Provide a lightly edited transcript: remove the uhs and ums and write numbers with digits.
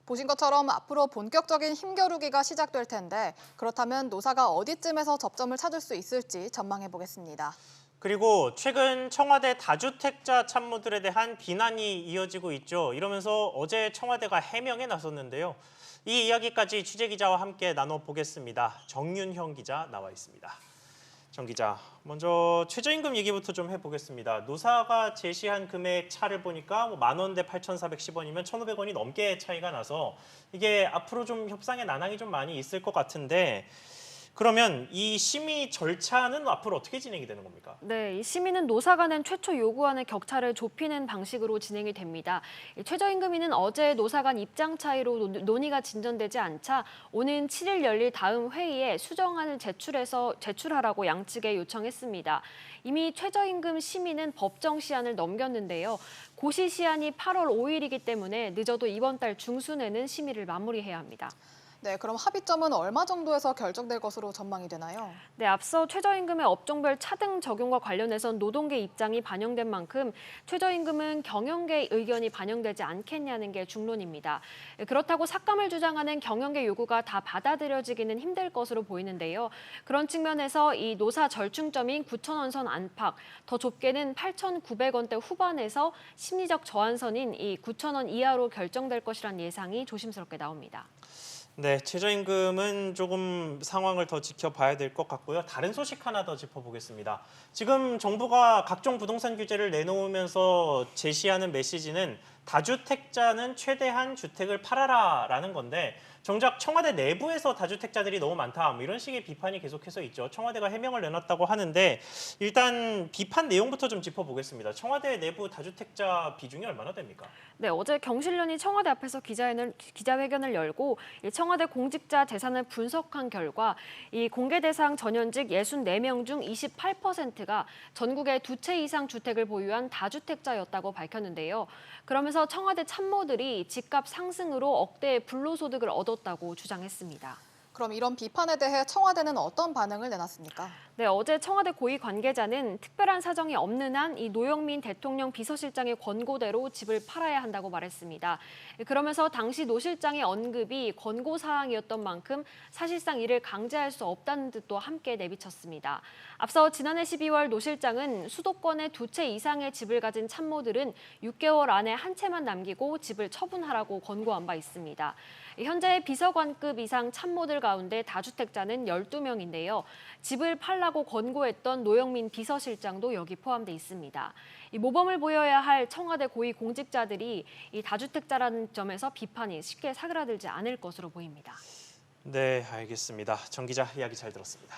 보신 것처럼 앞으로 본격적인 힘겨루기가 시작될 텐데 그렇다면 노사가 어디쯤에서 접점을 찾을 수 있을지 전망해 보겠습니다. 그리고 최근 청와대 다주택자 참모들에 대한 비난이 이어지고 있죠. 이러면서 어제 청와대가 해명에 나섰는데요. 이 이야기까지 취재기자와 함께 나눠보겠습니다. 정윤형 기자 나와 있습니다. 정 기자, 먼저 최저임금 얘기부터 좀 해보겠습니다. 노사가 제시한 금액 차를 보니까 10,000원 대 8,410원이면 1,500원이 넘게 차이가 나서 이게 앞으로 좀 협상의 난항이 좀 많이 있을 것 같은데 그러면 이 심의 절차는 앞으로 어떻게 진행이 되는 겁니까? 네, 이 심의는 노사가 낸 최초 요구안의 격차를 좁히는 방식으로 진행이 됩니다. 최저임금위는 어제 노사 간 입장 차이로 논의가 진전되지 않자 오는 7일 열릴 다음 회의에 수정안을 제출하라고 양측에 요청했습니다. 이미 최저임금 심의는 법정 시한을 넘겼는데요. 고시 시한이 8월 5일이기 때문에 늦어도 이번 달 중순에는 심의를 마무리해야 합니다. 네, 그럼 합의점은 얼마 정도에서 결정될 것으로 전망이 되나요? 네, 앞서 최저임금의 업종별 차등 적용과 관련해선 노동계 입장이 반영된 만큼 최저임금은 경영계 의견이 반영되지 않겠냐는 게 중론입니다. 그렇다고 삭감을 주장하는 경영계 요구가 다 받아들여지기는 힘들 것으로 보이는데요. 그런 측면에서 이 노사 절충점인 9,000원 선 안팎, 더 좁게는 8,900원대 후반에서 심리적 저한선인 이 9,000원 이하로 결정될 것이란 예상이 조심스럽게 나옵니다. 네, 최저임금은 조금 상황을 더 지켜봐야 될 것 같고요. 다른 소식 하나 더 짚어보겠습니다. 지금 정부가 각종 부동산 규제를 내놓으면서 제시하는 메시지는 다주택자는 최대한 주택을 팔아라라는 건데 정작 청와대 내부에서 다주택자들이 너무 많다 뭐 이런 식의 비판이 계속해서 있죠. 청와대가 해명을 내놨다고 하는데 일단 비판 내용부터 좀 짚어보겠습니다. 청와대 내부 다주택자 비중이 얼마나 됩니까? 네, 어제 경실련이 청와대 앞에서 기자회견을 열고 청와대 공직자 재산을 분석한 결과 이 공개 대상 전현직 64명 중 28%가 전국에 2채 이상 주택을 보유한 다주택자였다고 밝혔는데요. 그러면서 청와대 참모들이 집값 상승으로 억대의 불로소득을 얻었다고 주장했습니다. 그럼 이런 비판에 대해 청와대는 어떤 반응을 내놨습니까? 네, 어제 청와대 고위 관계자는 특별한 사정이 없는 한 이 노영민 대통령 비서실장의 권고대로 집을 팔아야 한다고 말했습니다. 그러면서 당시 노 실장의 언급이 권고 사항이었던 만큼 사실상 이를 강제할 수 없다는 뜻도 함께 내비쳤습니다. 앞서 지난해 12월 노 실장은 수도권에 2채 이상의 집을 가진 참모들은 6개월 안에 한 채만 남기고 집을 처분하라고 권고한 바 있습니다. 현재 비서관급 이상 참모들 가운데 다주택자는 12명인데요. 집을 팔라고 권고했던 노영민 비서실장도 여기 포함돼 있습니다. 이 모범을 보여야 할 청와대 고위 공직자들이 이 다주택자라는 점에서 비판이 쉽게 사그라들지 않을 것으로 보입니다. 네, 알겠습니다. 정 기자 이야기 잘 들었습니다.